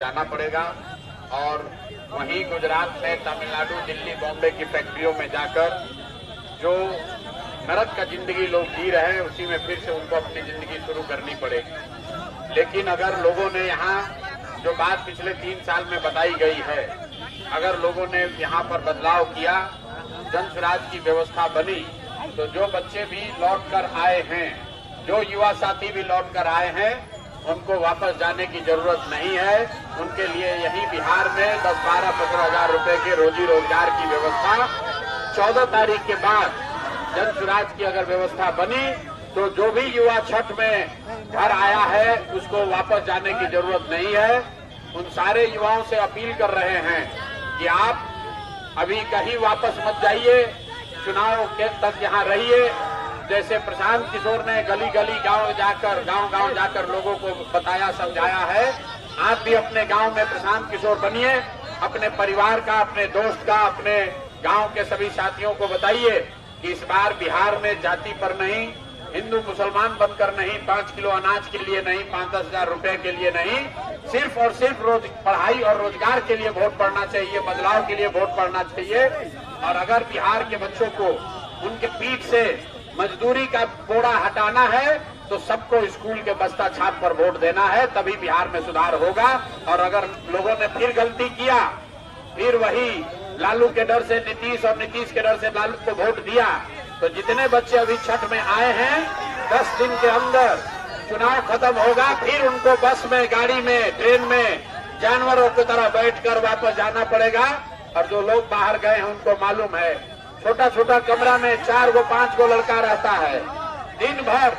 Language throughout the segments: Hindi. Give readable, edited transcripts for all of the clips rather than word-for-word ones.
जाना पड़ेगा और वहीं गुजरात में, तमिलनाडु, दिल्ली, बॉम्बे की फैक्ट्रियों में जाकर जो नरक का जिंदगी लोग जी रहे हैं उसी में फिर से उनको अपनी जिंदगी शुरू करनी पड़ेगी। लेकिन अगर लोगों ने यहाँ जो बात पिछले 3 साल में बताई गई है, अगर लोगों ने यहाँ पर बदलाव किया, जन स्वराज की व्यवस्था बनी, तो जो बच्चे भी लौट कर आए हैं, जो युवा साथी भी लौट कर आए हैं, उनको वापस जाने की जरूरत नहीं है। उनके लिए यही बिहार में 10, 12, 15 हजार रुपए के रोजी रोजगार की व्यवस्था 14 तारीख के बाद जन स्वराज की अगर व्यवस्था बनी तो जो भी युवा छठ में घर आया है उसको वापस जाने की जरूरत नहीं है। उन सारे युवाओं से अपील कर रहे हैं कि आप अभी कहीं वापस मत जाइए, चुनाव के तक यहाँ रहिए। जैसे प्रशांत किशोर ने गली गली गांव जाकर लोगों को बताया, समझाया है, आप भी अपने गांव में प्रशांत किशोर बनिए। अपने परिवार का, अपने दोस्त का, अपने गांव के सभी साथियों को बताइए कि इस बार बिहार में जाति पर नहीं, हिंदू मुसलमान बनकर नहीं, 5 किलो अनाज के लिए नहीं, 5-10 हजार रुपए के लिए नहीं, सिर्फ और सिर्फ पढ़ाई और रोजगार के लिए वोट पड़ना चाहिए, बदलाव के लिए वोट पड़ना चाहिए। और अगर बिहार के बच्चों को उनके पीठ से मजदूरी का बोरा हटाना है तो सबको स्कूल के बस्ता छाप पर वोट देना है, तभी बिहार में सुधार होगा। और अगर लोगों ने फिर गलती किया, फिर वही लालू के डर से नीतीश और नीतीश के डर से लालू को वोट दिया, तो जितने बच्चे अभी छठ में आए हैं 10 दिन के अंदर चुनाव खत्म होगा, फिर उनको बस में, गाड़ी में, ट्रेन में जानवरों की तरह बैठकर वापस जाना पड़ेगा। और जो लोग बाहर गए हैं उनको मालूम है, छोटा छोटा कमरा में 4 गो 5 गो लड़का रहता है, दिन भर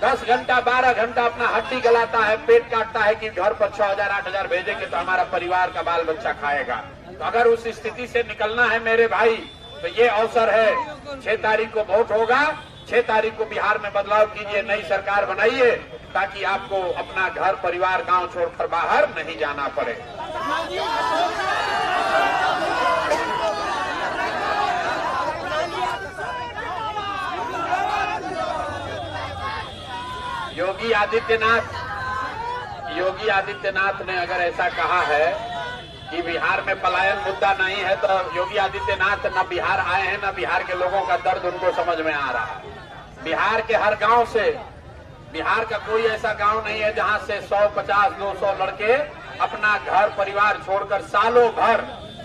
10 घंटा 12 घंटा अपना हड्डी गलाता है, पेट काटता है कि घर पर 6,000 8,000 भेजेंगे तो हमारा परिवार का बाल बच्चा खाएगा। तो अगर उस स्थिति से निकलना है मेरे भाई, तो ये अवसर है। 6 तारीख को वोट होगा, 6 तारीख को बिहार में बदलाव कीजिए, नई सरकार बनाइए, ताकि आपको अपना घर, परिवार, गांव छोड़कर बाहर नहीं जाना पड़े। योगी आदित्यनाथ ने अगर ऐसा कहा है कि बिहार में पलायन मुद्दा नहीं है, तो योगी आदित्यनाथ न बिहार आए हैं, न बिहार के लोगों का दर्द उनको समझ में आ रहा है। बिहार के हर गांव से, बिहार का कोई ऐसा गांव नहीं है जहां से 100, 50, 200 लड़के अपना घर परिवार छोड़कर सालों भर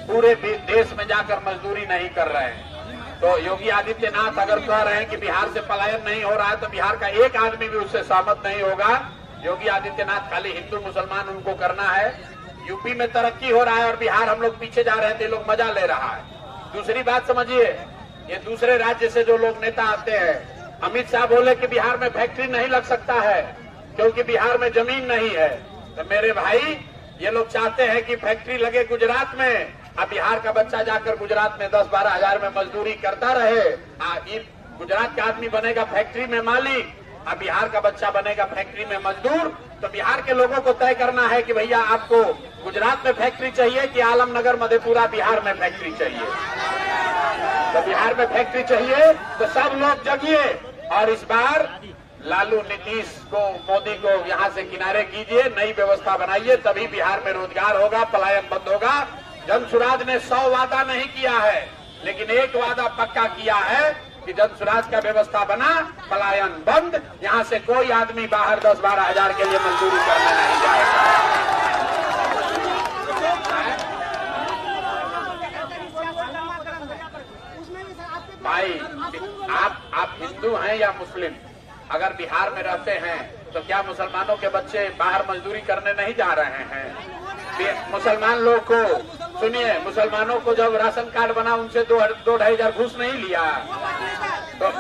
पूरे देश में जाकर मजदूरी नहीं कर रहे हैं। तो योगी आदित्यनाथ अगर कह रहे हैं कि बिहार से पलायन नहीं हो रहा है, तो बिहार का एक आदमी भी उससे सहमत नहीं होगा। योगी आदित्यनाथ खाली हिंदू मुसलमान उनको करना है। यूपी में तरक्की हो रहा है और बिहार हम लोग पीछे जा रहे हैं, तो लोग मजा ले रहा है। दूसरी बात समझिए, ये दूसरे राज्य से जो लोग नेता आते हैं, अमित शाह बोले कि बिहार में फैक्ट्री नहीं लग सकता है क्योंकि बिहार में जमीन नहीं है। तो मेरे भाई, ये लोग चाहते हैं कि फैक्ट्री लगे गुजरात में, अब बिहार का बच्चा जाकर गुजरात में 10-12 हजार में मजदूरी करता रहे। गुजरात का आदमी बनेगा फैक्ट्री में मालिक, अब बिहार का बच्चा बनेगा फैक्ट्री में मजदूर। तो बिहार के लोगों को तय करना है कि भैया आपको गुजरात में फैक्ट्री चाहिए कि आलमनगर, मधेपुरा बिहार में फैक्ट्री चाहिए। तो बिहार में फैक्ट्री चाहिए तो सब लोग जगिए और इस बार लालू, नीतीश को, मोदी को यहाँ से किनारे कीजिए, नई व्यवस्था बनाइए, तभी बिहार में रोजगार होगा, पलायन बंद होगा। जन स्वराज ने 100 वादा नहीं किया है, लेकिन एक वादा पक्का किया है कि जन स्वराज का व्यवस्था बना, पलायन बंद, यहाँ से कोई आदमी बाहर 10-12 हजार के लिए मजदूरी करने नहीं जाएगा। भाई, आप हिंदू हैं या मुस्लिम, अगर बिहार में रहते हैं तो क्या मुसलमानों के बच्चे बाहर मजदूरी करने नहीं जा रहे हैं? मुसलमान लोग को सुनिए, मुसलमानों को जब राशन कार्ड बना उनसे 2-2.5 हजार घूस नहीं लिया। तो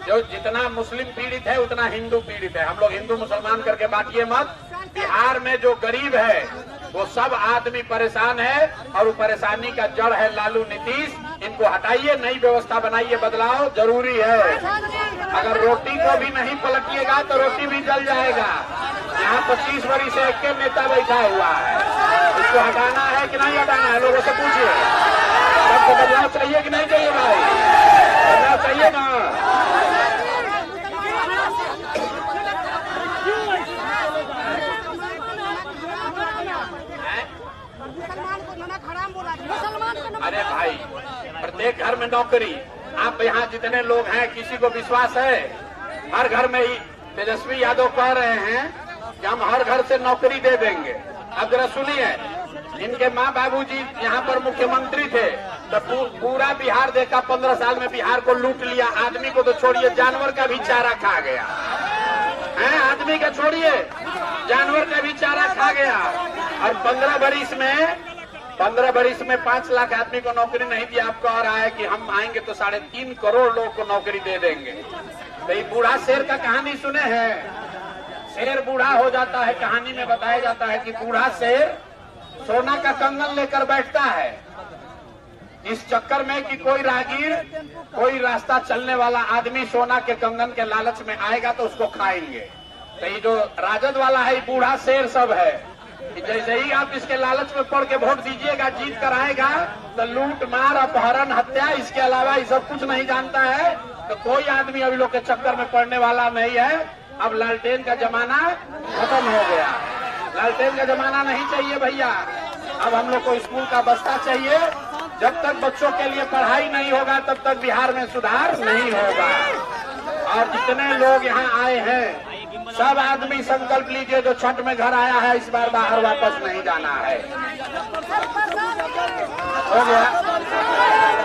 जो जितना मुस्लिम पीड़ित है उतना हिंदू पीड़ित है। हम लोग हिंदू मुसलमान करके बांटिए मत। बिहार में जो गरीब है वो सब आदमी परेशान है और वो परेशानी का जड़ है लालू, नीतीश। इनको हटाइए, नई व्यवस्था बनाइए, बदलाव जरूरी है। अगर रोटी को भी नहीं पलटिएगा तो रोटी भी जल जाएगा। यहाँ 25 वर्ष से एक नेता बैठा हुआ है, इसको हटाना है कि नहीं हटाना है? लोगों से पूछिए, सबको बदलाव चाहिए कि नहीं चाहिए? भाई, बदलाव चाहिए ना? अरे भाई, प्रत्येक घर में नौकरी। आप यहाँ जितने लोग हैं, किसी को विश्वास है? हर घर में ही तेजस्वी यादव कह रहे हैं कि हम हर घर से नौकरी दे देंगे। अब जरा सुनिए, इनके माँ बाबूजी यहाँ पर मुख्यमंत्री थे तो पूरा बिहार देखा, 15 साल में बिहार को लूट लिया। आदमी को तो छोड़िए, जानवर का भी चारा खा गया है। आदमी का छोड़िए, जानवर का भी चारा खा गया। और 15 बरिस में 5 लाख आदमी को नौकरी नहीं दिया। आपको आ रहा है कि हम आएंगे तो 3.5 करोड़ लोगों को नौकरी दे देंगे। तो ये बूढ़ा शेर का कहानी सुने हैं? शेर बूढ़ा हो जाता है, कहानी में बताया जाता है कि बूढ़ा शेर सोना का कंगन लेकर बैठता है इस चक्कर में कि कोई राहगीर, कोई रास्ता चलने वाला आदमी सोना के कंगन के लालच में आएगा तो उसको खाएंगे। तो ये जो राजद वाला है, बूढ़ा शेर सब है कि जैसे ही आप इसके लालच में पड़ के वोट दीजिएगा, जीत कर आएगा तो लूट मार, अपहरण, हत्या, इसके अलावा ये सब कुछ नहीं जानता है। तो कोई आदमी अभी लोग के चक्कर में पड़ने वाला नहीं है। अब लालटेन का जमाना खत्म हो गया। लालटेन का जमाना नहीं चाहिए भैया। अब हम लोग को स्कूल का बस्ता चाहिए। जब तक बच्चों के लिए पढ़ाई नहीं होगा तब तक बिहार में सुधार नहीं होगा। और जितने लोग यहाँ आए हैं, सब आदमी संकल्प लीजिए, जो छठ में घर आया है इस बार बाहर वापस नहीं जाना है। हो गया।